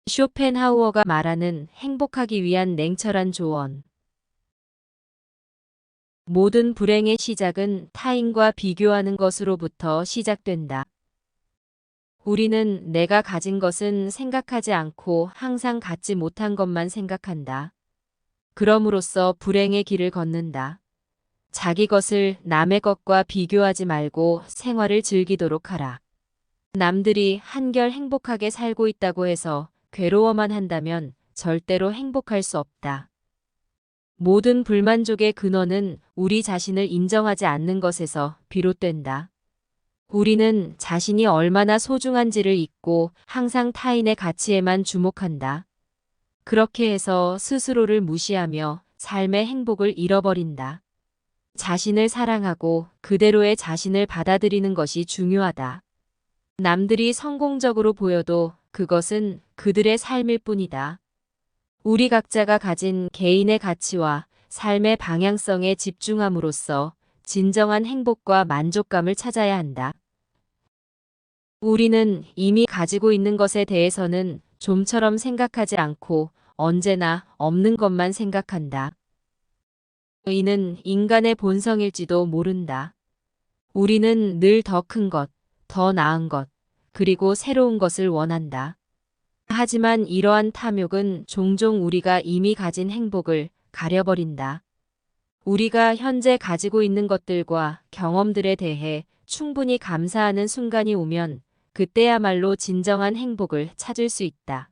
쇼펜하우어가 말하는 행복하기 위한 냉철한 조언. 모든 불행의 시작은 타인과 비교하는 것으로부터 시작된다. 우리는 내가 가진 것은 생각하지 않고 항상 갖지 못한 것만 생각한다. 그럼으로써 불행의 길을 걷는다. 자기 것을 남의 것과 비교하지 말고 생활을 즐기도록 하라. 남들이 한결 행복하게 살고 있다고 해서 괴로워만 한다면 절대로 행복할 수 없다. 모든 불만족의 근원은 우리 자신을 인정하지 않는 것에서 비롯된다. 우리는 자신이 얼마나 소중한지를 잊고 항상 타인의 가치에만 주목한다. 그렇게 해서 스스로를 무시하며 삶의 행복을 잃어버린다. 자신을 사랑하고 그대로의 자신을 받아들이는 것이 중요하다. 남들이 성공적으로 보여도 그것은 그들의 삶일 뿐이다. 우리 각자가 가진 개인의 가치와 삶의 방향성에 집중함으로써 진정한 행복과 만족감을 찾아야 한다. 우리는 이미 가지고 있는 것에 대해서는 좀처럼 생각하지 않고 언제나 없는 것만 생각한다. 이는 인간의 본성일지도 모른다. 우리는 늘 더 큰 것, 더 나은 것, 그리고 새로운 것을 원한다. 하지만 이러한 탐욕은 종종 우리가 이미 가진 행복을 가려버린다. 우리가 현재 가지고 있는 것들과 경험들에 대해 충분히 감사하는 순간이 오면 그때야말로 진정한 행복을 찾을 수 있다.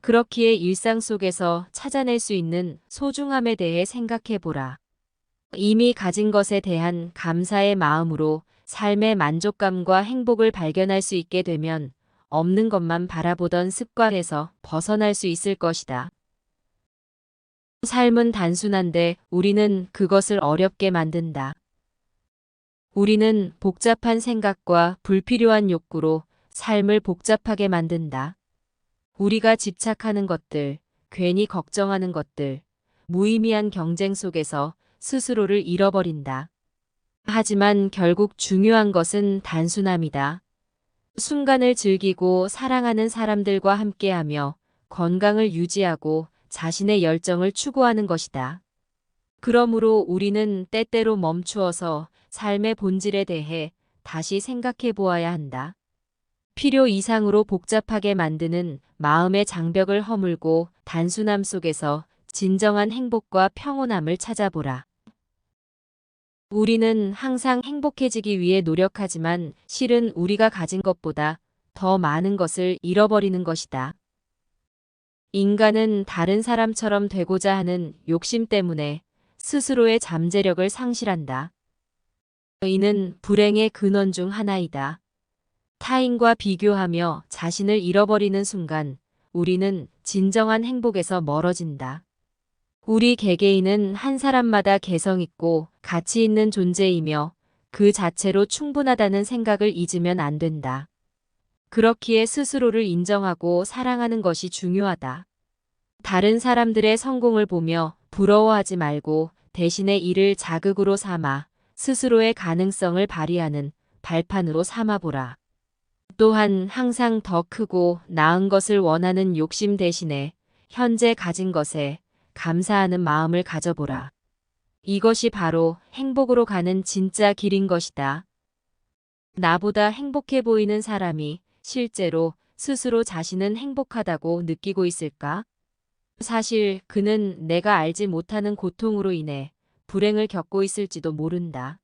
그렇기에 일상 속에서 찾아낼 수 있는 소중함에 대해 생각해 보라. 이미 가진 것에 대한 감사의 마음으로 삶의 만족감과 행복을 발견할 수 있게 되면 없는 것만 바라보던 습관에서 벗어날 수 있을 것이다. 삶은 단순한데 우리는 그것을 어렵게 만든다. 우리는 복잡한 생각과 불필요한 욕구로 삶을 복잡하게 만든다. 우리가 집착하는 것들, 괜히 걱정하는 것들, 무의미한 경쟁 속에서 스스로를 잃어버린다. 하지만 결국 중요한 것은 단순함이다. 순간을 즐기고 사랑하는 사람들과 함께하며 건강을 유지하고 자신의 열정을 추구하는 것이다. 그러므로 우리는 때때로 멈추어서 삶의 본질에 대해 다시 생각해 보아야 한다. 필요 이상으로 복잡하게 만드는 마음의 장벽을 허물고 단순함 속에서 진정한 행복과 평온함을 찾아보라. 우리는 항상 행복해지기 위해 노력하지만 실은 우리가 가진 것보다 더 많은 것을 잃어버리는 것이다. 인간은 다른 사람처럼 되고자 하는 욕심 때문에 스스로의 잠재력을 상실한다. 이는 불행의 근원 중 하나이다. 타인과 비교하며 자신을 잃어버리는 순간 우리는 진정한 행복에서 멀어진다. 우리 개개인은 한 사람마다 개성 있고 가치 있는 존재이며 그 자체로 충분하다는 생각을 잊으면 안 된다. 그렇기에 스스로를 인정하고 사랑하는 것이 중요하다. 다른 사람들의 성공을 보며 부러워하지 말고 대신에 이를 자극으로 삼아 스스로의 가능성을 발휘하는 발판으로 삼아보라. 또한 항상 더 크고 나은 것을 원하는 욕심 대신에 현재 가진 것에 감사하는 마음을 가져보라. 이것이 바로 행복으로 가는 진짜 길인 것이다. 나보다 행복해 보이는 사람이 실제로 스스로 자신은 행복하다고 느끼고 있을까? 사실 그는 내가 알지 못하는 고통으로 인해 불행을 겪고 있을지도 모른다.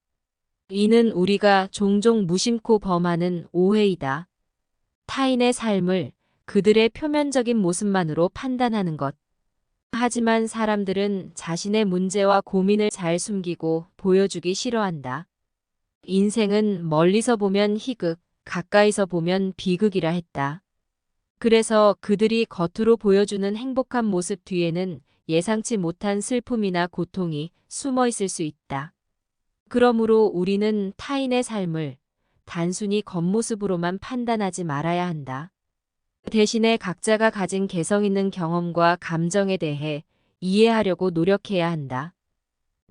이는 우리가 종종 무심코 범하는 오해이다. 타인의 삶을 그들의 표면적인 모습만으로 판단하는 것. 하지만 사람들은 자신의 문제와 고민을 잘 숨기고 보여주기 싫어한다. 인생은 멀리서 보면 희극, 가까이서 보면 비극이라 했다. 그래서 그들이 겉으로 보여주는 행복한 모습 뒤에는 예상치 못한 슬픔이나 고통이 숨어 있을 수 있다. 그러므로 우리는 타인의 삶을 단순히 겉모습으로만 판단하지 말아야 한다. 대신에 각자가 가진 개성 있는 경험과 감정에 대해 이해하려고 노력해야 한다.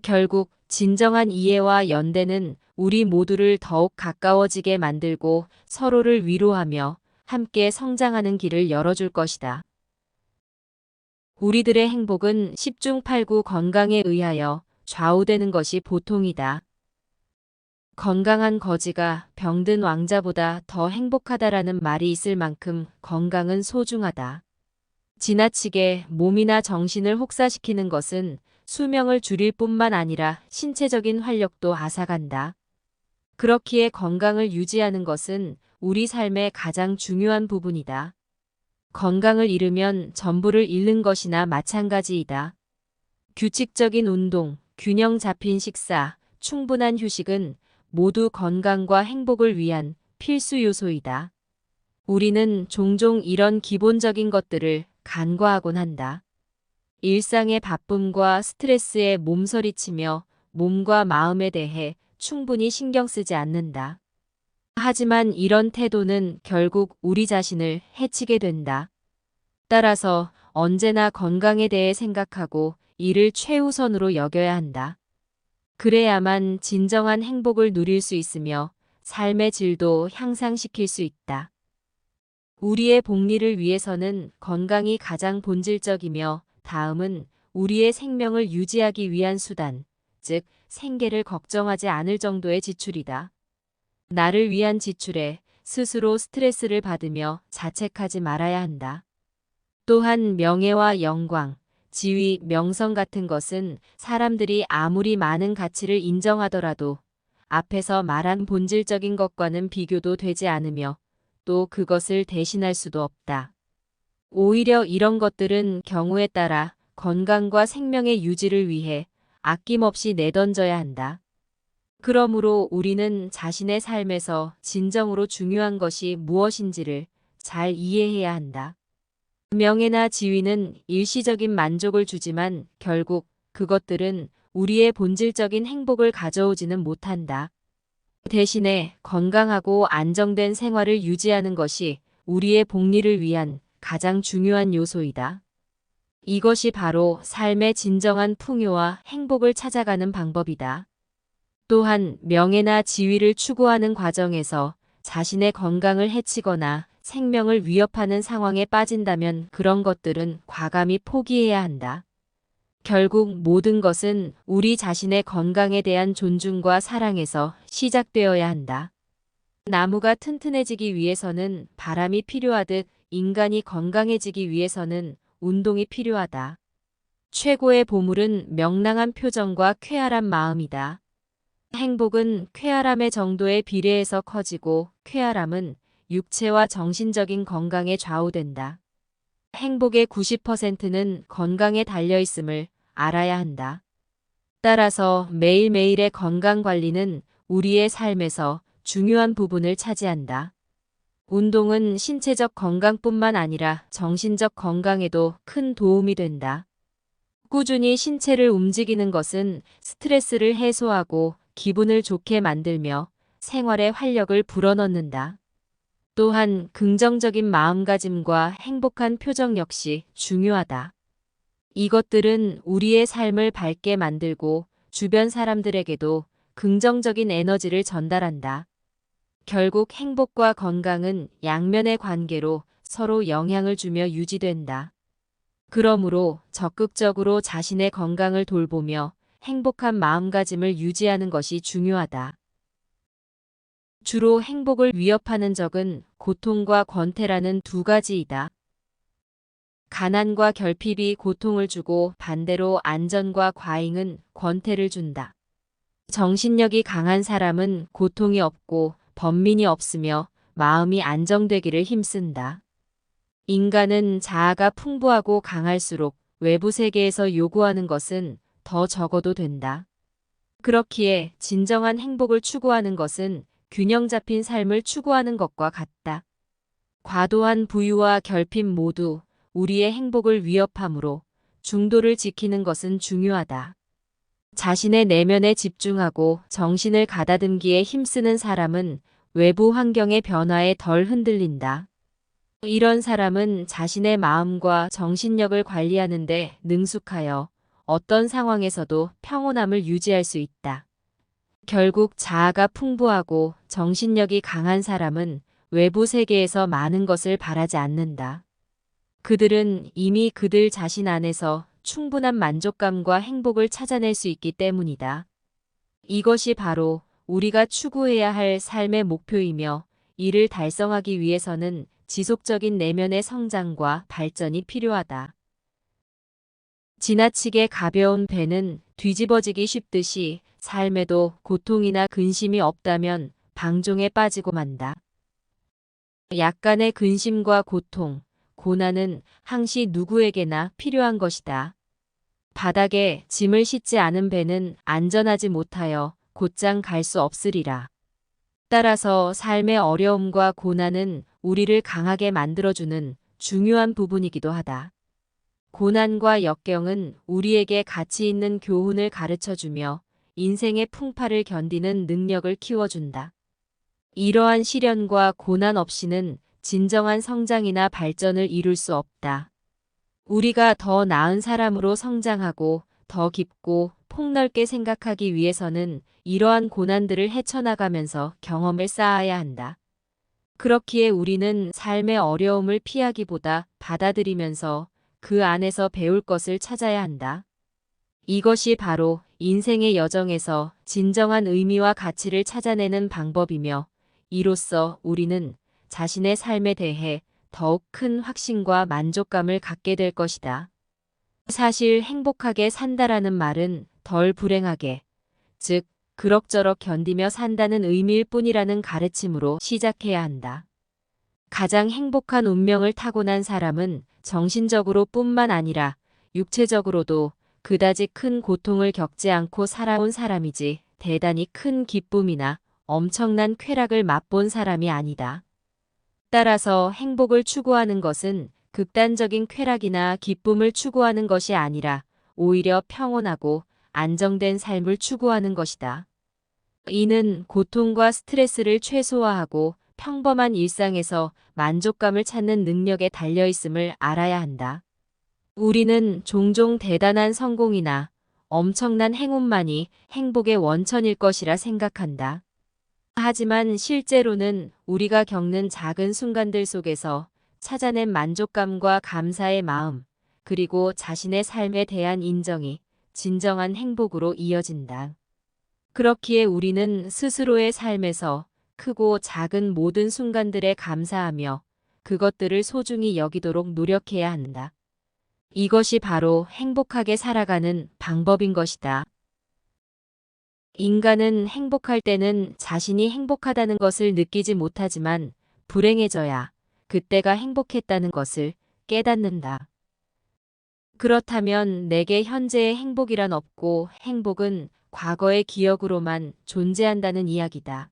결국 진정한 이해와 연대는 우리 모두를 더욱 가까워지게 만들고 서로를 위로하며 함께 성장하는 길을 열어줄 것이다. 우리들의 행복은 10중 8구 건강에 의하여 좌우되는 것이 보통이다. 건강한 거지가 병든 왕자보다 더 행복하다라는 말이 있을 만큼 건강은 소중하다. 지나치게 몸이나 정신을 혹사시키는 것은 수명을 줄일 뿐만 아니라 신체적인 활력도 앗아간다. 그렇기에 건강을 유지하는 것은 우리 삶의 가장 중요한 부분이다. 건강을 잃으면 전부를 잃는 것이나 마찬가지이다. 규칙적인 운동, 균형 잡힌 식사, 충분한 휴식은 모두 건강과 행복을 위한 필수 요소이다. 우리는 종종 이런 기본적인 것들을 간과하곤 한다. 일상의 바쁨과 스트레스에 몸서리치며 몸과 마음에 대해 충분히 신경 쓰지 않는다. 하지만 이런 태도는 결국 우리 자신을 해치게 된다. 따라서 언제나 건강에 대해 생각하고 이를 최우선으로 여겨야 한다. 그래야만 진정한 행복을 누릴 수 있으며 삶의 질도 향상시킬 수 있다. 우리의 복리를 위해서는 건강이 가장 본질적이며 다음은 우리의 생명을 유지하기 위한 수단, 즉 생계를 걱정하지 않을 정도의 지출이다. 나를 위한 지출에 스스로 스트레스를 받으며 자책하지 말아야 한다. 또한 명예와 영광, 지위, 명성 같은 것은 사람들이 아무리 많은 가치를 인정하더라도 앞에서 말한 본질적인 것과는 비교도 되지 않으며 또 그것을 대신할 수도 없다. 오히려 이런 것들은 경우에 따라 건강과 생명의 유지를 위해 아낌없이 내던져야 한다. 그러므로 우리는 자신의 삶에서 진정으로 중요한 것이 무엇인지를 잘 이해해야 한다. 명예나 지위는 일시적인 만족을 주지만 결국 그것들은 우리의 본질적인 행복을 가져오지는 못한다. 대신에 건강하고 안정된 생활을 유지하는 것이 우리의 복리를 위한 가장 중요한 요소이다. 이것이 바로 삶의 진정한 풍요와 행복을 찾아가는 방법이다. 또한 명예나 지위를 추구하는 과정에서 자신의 건강을 해치거나 생명을 위협하는 상황에 빠진다면 그런 것들은 과감히 포기해야 한다. 결국 모든 것은 우리 자신의 건강에 대한 존중과 사랑에서 시작되어야 한다. 나무가 튼튼해지기 위해서는 바람이 필요하듯 인간이 건강해지기 위해서는 운동이 필요하다. 최고의 보물은 명랑한 표정과 쾌활한 마음이다. 행복은 쾌활함의 정도에 비례해서 커지고 쾌활함은 육체와 정신적인 건강에 좌우된다. 행복의 90%는 건강에 달려 있음을 알아야 한다. 따라서 매일매일의 건강 관리는 우리의 삶에서 중요한 부분을 차지한다. 운동은 신체적 건강뿐만 아니라 정신적 건강에도 큰 도움이 된다. 꾸준히 신체를 움직이는 것은 스트레스를 해소하고 기분을 좋게 만들며 생활에 활력을 불어넣는다. 또한 긍정적인 마음가짐과 행복한 표정 역시 중요하다. 이것들은 우리의 삶을 밝게 만들고 주변 사람들에게도 긍정적인 에너지를 전달한다. 결국 행복과 건강은 양면의 관계로 서로 영향을 주며 유지된다. 그러므로 적극적으로 자신의 건강을 돌보며 행복한 마음가짐을 유지하는 것이 중요하다. 주로 행복을 위협하는 적은 고통과 권태라는 두 가지이다. 가난과 결핍이 고통을 주고 반대로 안전과 과잉은 권태를 준다. 정신력이 강한 사람은 고통이 없고 번민이 없으며 마음이 안정되기를 힘쓴다. 인간은 자아가 풍부하고 강할수록 외부 세계에서 요구하는 것은 더 적어도 된다. 그렇기에 진정한 행복을 추구하는 것은 균형 잡힌 삶을 추구하는 것과 같다. 과도한 부유와 결핍 모두 우리의 행복을 위협하므로 중도를 지키는 것은 중요하다. 자신의 내면에 집중하고 정신을 가다듬기에 힘쓰는 사람은 외부 환경의 변화에 덜 흔들린다. 이런 사람은 자신의 마음과 정신력을 관리하는 데 능숙하여 어떤 상황에서도 평온함을 유지할 수 있다. 결국 자아가 풍부하고 정신력이 강한 사람은 외부 세계에서 많은 것을 바라지 않는다. 그들은 이미 그들 자신 안에서 충분한 만족감과 행복을 찾아낼 수 있기 때문이다. 이것이 바로 우리가 추구해야 할 삶의 목표이며 이를 달성하기 위해서는 지속적인 내면의 성장과 발전이 필요하다. 지나치게 가벼운 배는 뒤집어지기 쉽듯이 삶에도 고통이나 근심이 없다면 방종에 빠지고 만다. 약간의 근심과 고통, 고난은 항시 누구에게나 필요한 것이다. 바닥에 짐을 싣지 않은 배는 안전하지 못하여 곧장 갈 수 없으리라. 따라서 삶의 어려움과 고난은 우리를 강하게 만들어주는 중요한 부분이기도 하다. 고난과 역경은 우리에게 가치 있는 교훈을 가르쳐주며 인생의 풍파를 견디는 능력을 키워준다. 이러한 시련과 고난 없이는 진정한 성장이나 발전을 이룰 수 없다. 우리가 더 나은 사람으로 성장하고 더 깊고 폭넓게 생각하기 위해서는 이러한 고난들을 헤쳐나가면서 경험을 쌓아야 한다. 그렇기에 우리는 삶의 어려움을 피하기보다 받아들이면서 그 안에서 배울 것을 찾아야 한다. 이것이 바로 인생의 여정에서 진정한 의미와 가치를 찾아내는 방법이며 이로써 우리는 자신의 삶에 대해 더욱 큰 확신과 만족감을 갖게 될 것이다. 사실 행복하게 산다라는 말은 덜 불행하게, 즉 그럭저럭 견디며 산다는 의미일 뿐이라는 가르침으로 시작해야 한다. 가장 행복한 운명을 타고난 사람은 정신적으로 뿐만 아니라 육체적으로도 그다지 큰 고통을 겪지 않고 살아온 사람이지 대단히 큰 기쁨이나 엄청난 쾌락을 맛본 사람이 아니다. 따라서 행복을 추구하는 것은 극단적인 쾌락이나 기쁨을 추구하는 것이 아니라 오히려 평온하고 안정된 삶을 추구하는 것이다. 이는 고통과 스트레스를 최소화하고 평범한 일상에서 만족감을 찾는 능력에 달려 있음을 알아야 한다. 우리는 종종 대단한 성공이나 엄청난 행운만이 행복의 원천일 것이라 생각한다. 하지만 실제로는 우리가 겪는 작은 순간들 속에서 찾아낸 만족감과 감사의 마음, 그리고 자신의 삶에 대한 인정이 진정한 행복으로 이어진다. 그렇기에 우리는 스스로의 삶에서 크고 작은 모든 순간들에 감사하며 그것들을 소중히 여기도록 노력해야 한다. 이것이 바로 행복하게 살아가는 방법인 것이다. 인간은 행복할 때는 자신이 행복하다는 것을 느끼지 못하지만 불행해져야 그때가 행복했다는 것을 깨닫는다. 그렇다면 내게 현재의 행복이란 없고 행복은 과거의 기억으로만 존재한다는 이야기다.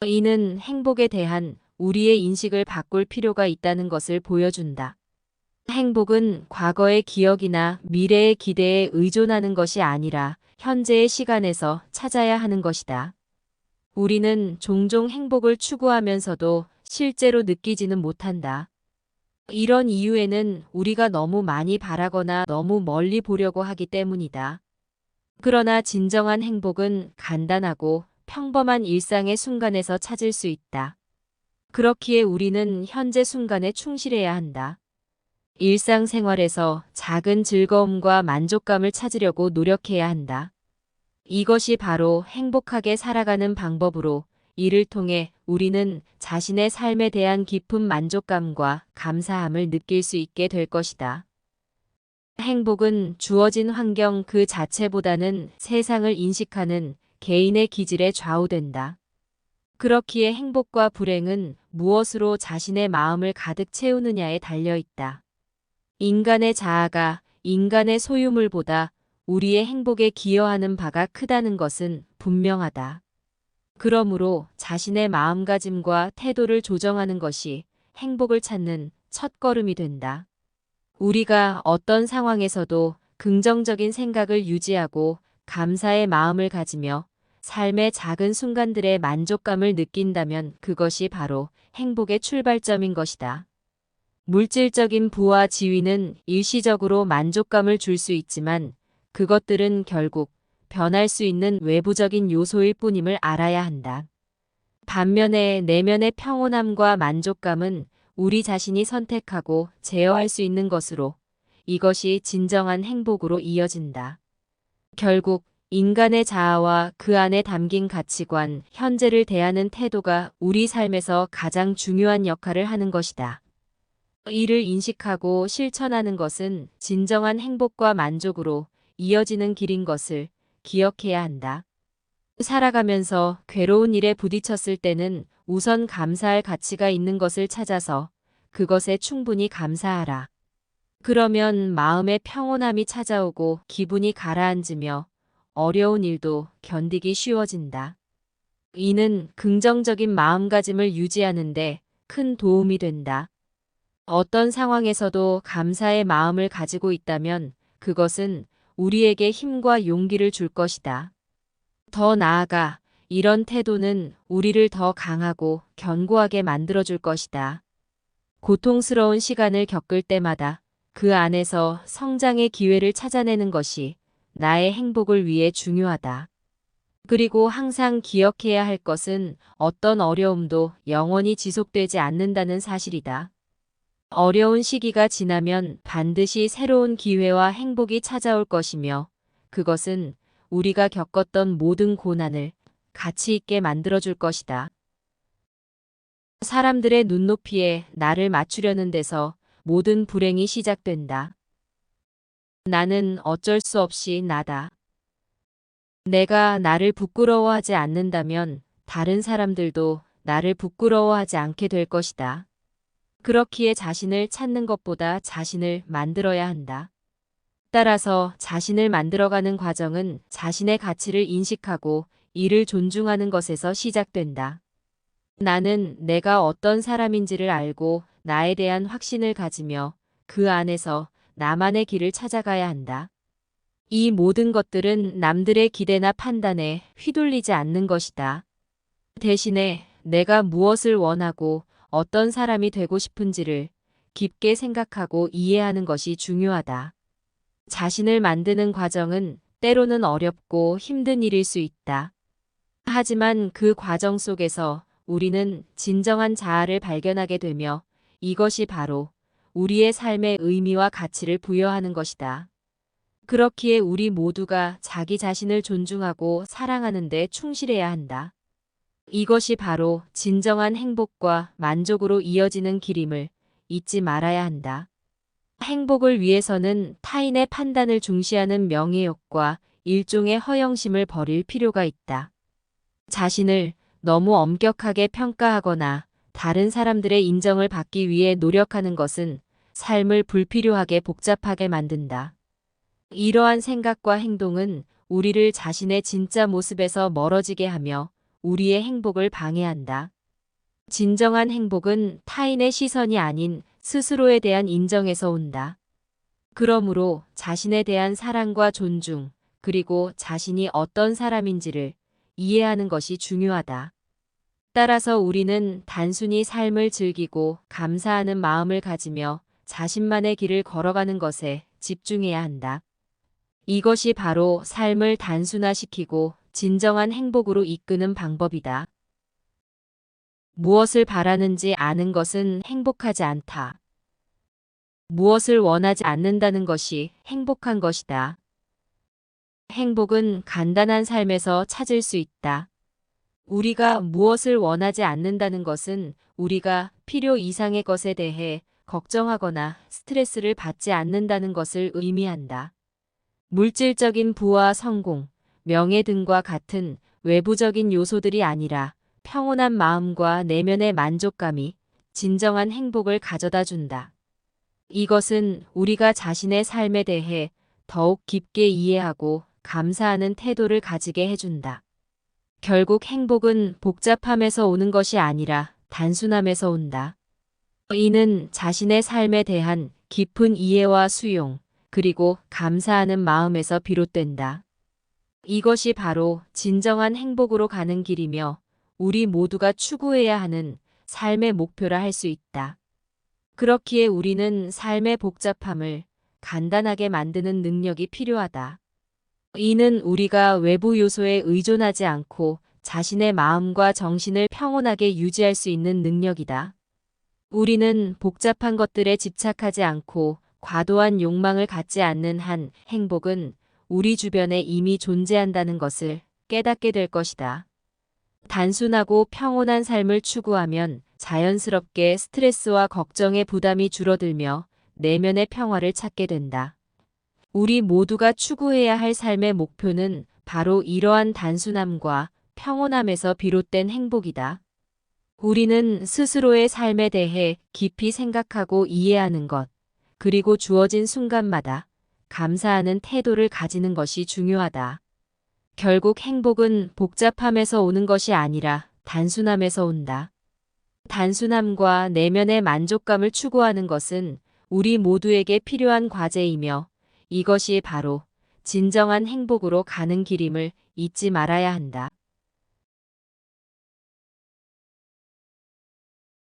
이는 행복에 대한 우리의 인식을 바꿀 필요가 있다는 것을 보여준다. 행복은 과거의 기억이나 미래의 기대에 의존하는 것이 아니라 현재의 시간에서 찾아야 하는 것이다. 우리는 종종 행복을 추구하면서도 실제로 느끼지는 못한다. 이런 이유에는 우리가 너무 많이 바라거나 너무 멀리 보려고 하기 때문이다. 그러나 진정한 행복은 간단하고 평범한 일상의 순간에서 찾을 수 있다. 그렇기에 우리는 현재 순간에 충실해야 한다. 일상생활에서 작은 즐거움과 만족감을 찾으려고 노력해야 한다. 이것이 바로 행복하게 살아가는 방법으로 이를 통해 우리는 자신의 삶에 대한 깊은 만족감과 감사함을 느낄 수 있게 될 것이다. 행복은 주어진 환경 그 자체보다는 세상을 인식하는 개인의 기질에 좌우된다. 그렇기에 행복과 불행은 무엇으로 자신의 마음을 가득 채우느냐에 달려 있다. 인간의 자아가 인간의 소유물보다 우리의 행복에 기여하는 바가 크다는 것은 분명하다. 그러므로 자신의 마음가짐과 태도를 조정하는 것이 행복을 찾는 첫걸음이 된다. 우리가 어떤 상황에서도 긍정적인 생각을 유지하고 감사의 마음을 가지며 삶의 작은 순간들의 만족감을 느낀다면 그것이 바로 행복의 출발점인 것이다. 물질적인 부와 지위는 일시적으로 만족감을 줄 수 있지만 그것들은 결국 변할 수 있는 외부적인 요소일 뿐임을 알아야 한다. 반면에 내면의 평온함과 만족감은 우리 자신이 선택하고 제어할 수 있는 것으로 이것이 진정한 행복으로 이어진다. 결국 인간의 자아와 그 안에 담긴 가치관, 현재를 대하는 태도가 우리 삶에서 가장 중요한 역할을 하는 것이다. 이를 인식하고 실천하는 것은 진정한 행복과 만족으로 이어지는 길인 것을 기억해야 한다. 살아가면서 괴로운 일에 부딪혔을 때는 우선 감사할 가치가 있는 것을 찾아서 그것에 충분히 감사하라. 그러면 마음의 평온함이 찾아오고 기분이 가라앉으며 어려운 일도 견디기 쉬워진다. 이는 긍정적인 마음가짐을 유지하는데 큰 도움이 된다. 어떤 상황에서도 감사의 마음을 가지고 있다면 그것은 우리에게 힘과 용기를 줄 것이다. 더 나아가 이런 태도는 우리를 더 강하고 견고하게 만들어줄 것이다. 고통스러운 시간을 겪을 때마다 그 안에서 성장의 기회를 찾아내는 것이 나의 행복을 위해 중요하다. 그리고 항상 기억해야 할 것은 어떤 어려움도 영원히 지속되지 않는다는 사실이다. 어려운 시기가 지나면 반드시 새로운 기회와 행복이 찾아올 것이며 그것은 우리가 겪었던 모든 고난을 가치 있게 만들어줄 것이다. 사람들의 눈높이에 나를 맞추려는 데서 모든 불행이 시작된다. 나는 어쩔 수 없이 나다. 내가 나를 부끄러워하지 않는다면 다른 사람들도 나를 부끄러워하지 않게 될 것이다. 그렇기에 자신을 찾는 것보다 자신을 만들어야 한다. 따라서 자신을 만들어가는 과정은 자신의 가치를 인식하고 이를 존중하는 것에서 시작된다. 나는 내가 어떤 사람인지를 알고 나에 대한 확신을 가지며 그 안에서 나만의 길을 찾아가야 한다. 이 모든 것들은 남들의 기대나 판단에 휘둘리지 않는 것이다. 대신에 내가 무엇을 원하고 어떤 사람이 되고 싶은지를 깊게 생각하고 이해하는 것이 중요하다. 자신을 만드는 과정은 때로는 어렵고 힘든 일일 수 있다. 하지만 그 과정 속에서 우리는 진정한 자아를 발견하게 되며 이것이 바로 우리의 삶의 의미와 가치를 부여하는 것이다. 그렇기에 우리 모두가 자기 자신을 존중하고 사랑하는 데 충실해야 한다. 이것이 바로 진정한 행복과 만족으로 이어지는 길임을 잊지 말아야 한다. 행복을 위해서는 타인의 판단을 중시하는 명예욕과 일종의 허영심을 버릴 필요가 있다. 자신을 너무 엄격하게 평가하거나 다른 사람들의 인정을 받기 위해 노력하는 것은 삶을 불필요하게 복잡하게 만든다. 이러한 생각과 행동은 우리를 자신의 진짜 모습에서 멀어지게 하며 우리의 행복을 방해한다. 진정한 행복은 타인의 시선이 아닌 스스로에 대한 인정에서 온다. 그러므로 자신에 대한 사랑과 존중, 그리고 자신이 어떤 사람인지를 이해하는 것이 중요하다. 따라서 우리는 단순히 삶을 즐기고 감사하는 마음을 가지며 자신만의 길을 걸어가는 것에 집중해야 한다. 이것이 바로 삶을 단순화시키고 진정한 행복으로 이끄는 방법이다. 무엇을 바라는지 아는 것은 행복하지 않다. 무엇을 원하지 않는다는 것이 행복한 것이다. 행복은 간단한 삶에서 찾을 수 있다. 우리가 무엇을 원하지 않는다는 것은 우리가 필요 이상의 것에 대해 걱정하거나 스트레스를 받지 않는다는 것을 의미한다. 물질적인 부와 성공, 명예 등과 같은 외부적인 요소들이 아니라 평온한 마음과 내면의 만족감이 진정한 행복을 가져다 준다. 이것은 우리가 자신의 삶에 대해 더욱 깊게 이해하고 감사하는 태도를 가지게 해준다. 결국 행복은 복잡함에서 오는 것이 아니라 단순함에서 온다. 이는 자신의 삶에 대한 깊은 이해와 수용, 그리고 감사하는 마음에서 비롯된다. 이것이 바로 진정한 행복으로 가는 길이며 우리 모두가 추구해야 하는 삶의 목표라 할 수 있다. 그렇기에 우리는 삶의 복잡함을 간단하게 만드는 능력이 필요하다. 이는 우리가 외부 요소에 의존하지 않고 자신의 마음과 정신을 평온하게 유지할 수 있는 능력이다. 우리는 복잡한 것들에 집착하지 않고 과도한 욕망을 갖지 않는 한 행복은 우리 주변에 이미 존재한다는 것을 깨닫게 될 것이다. 단순하고 평온한 삶을 추구하면 자연스럽게 스트레스와 걱정의 부담이 줄어들며 내면의 평화를 찾게 된다. 우리 모두가 추구해야 할 삶의 목표는 바로 이러한 단순함과 평온함에서 비롯된 행복이다. 우리는 스스로의 삶에 대해 깊이 생각하고 이해하는 것, 그리고 주어진 순간마다 감사하는 태도를 가지는 것이 중요하다. 결국 행복은 복잡함에서 오는 것이 아니라 단순함에서 온다. 단순함과 내면의 만족감을 추구하는 것은 우리 모두에게 필요한 과제이며 이것이 바로 진정한 행복으로 가는 길임을 잊지 말아야 한다.